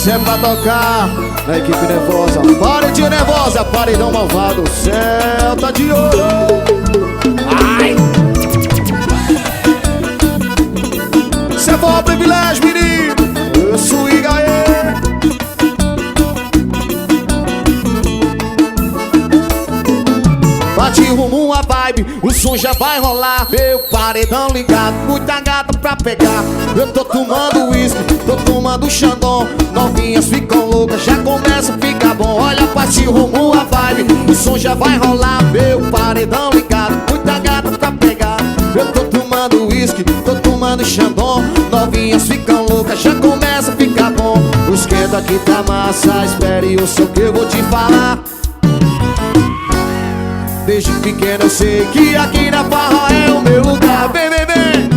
Se é pra tocar na equipe nervosa, paredinha nervosa, paredão malvado, o céu tá de ouro. Ai! Se é bom privilégio, menino, eu sou Igaê. Bate rumo uma vibe, o som já vai rolar. Meu paredão ligado, muita gata pra pegar. Eu tô tomando uísque, tô tomando xandão. Novinhas ficam loucas, já começa a ficar bom. Olha, bate rumo a vibe, o som já vai rolar. Meu paredão ligado, muita gata pra pegar. Eu tô tomando uísque, tô tomando xandão. Novinhas ficam loucas, já começa a ficar bom. O esquenta aqui tá massa, espere o som que eu vou te falar. Desde pequeno eu sei que aqui na farra é o meu lugar. Vem, vem, vem.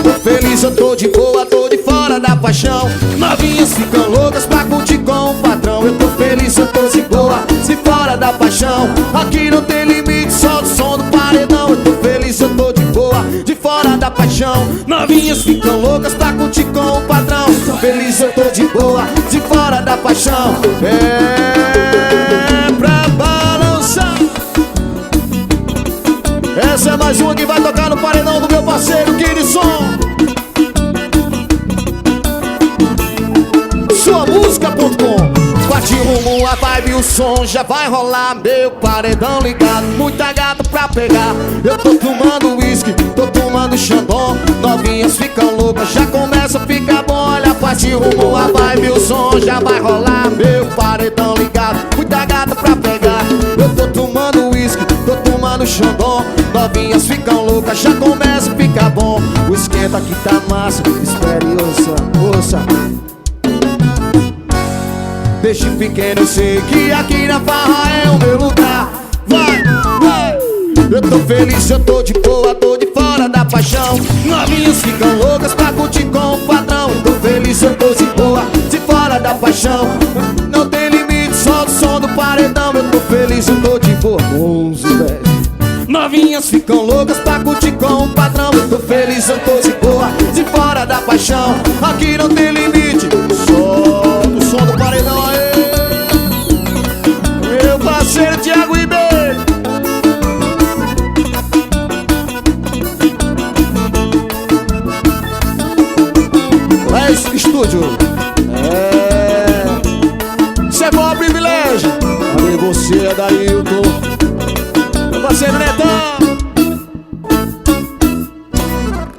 Tô feliz, eu tô de boa, tô de fora da paixão. Novinhas ficam loucas pra curtir com o patrão. Eu tô feliz, eu tô de boa, de fora da paixão. Aqui não tem limite, só o som do paredão. Eu tô feliz, eu tô de boa, de fora da paixão. Novinhas ficam loucas pra curtir com o patrão. Tô feliz, eu tô de boa, de fora da paixão. É pra balançar. Essa é mais uma que vai tocar no paredão do meu parceiro Kirisson. Suamusica.com. Bate rumo a vibe, o som já vai rolar. Meu paredão ligado, muita gata pra pegar. Eu tô tomando uísque, tô tomando xandão. Novinhas ficam loucas, já começa a ficar bom. Olha, bate rumo a vibe, o som já vai rolar. Meu paredão ligado, muita gata pra pegar. Eu tô tomando uísque, tô tomando xandão. Novinhas ficam loucas, já começa a ficar bom. O esquenta aqui tá massa, espere e ouça, ouça. Desde pequeno eu sei que aqui na farra é o meu lugar. Vai, vai. Eu tô feliz, eu tô de boa, tô de fora da paixão. Novinhas ficam loucas pra curtir com o patrão. Eu tô feliz, eu tô de boa, de fora da paixão. Não tem limite, só o som do paredão. Eu tô feliz, eu tô de boa. 11, 10. Novinhas ficam loucas pra curtir com o patrão. Eu tô feliz, eu tô de boa, de fora da paixão. Aqui não tem limite, só o som do paredão. Aê, meu parceiro Thiago Ribeiro. É isso, estúdio. Isso é bom privilégio. Valeu você, Adailton. Meu parceiro Netão.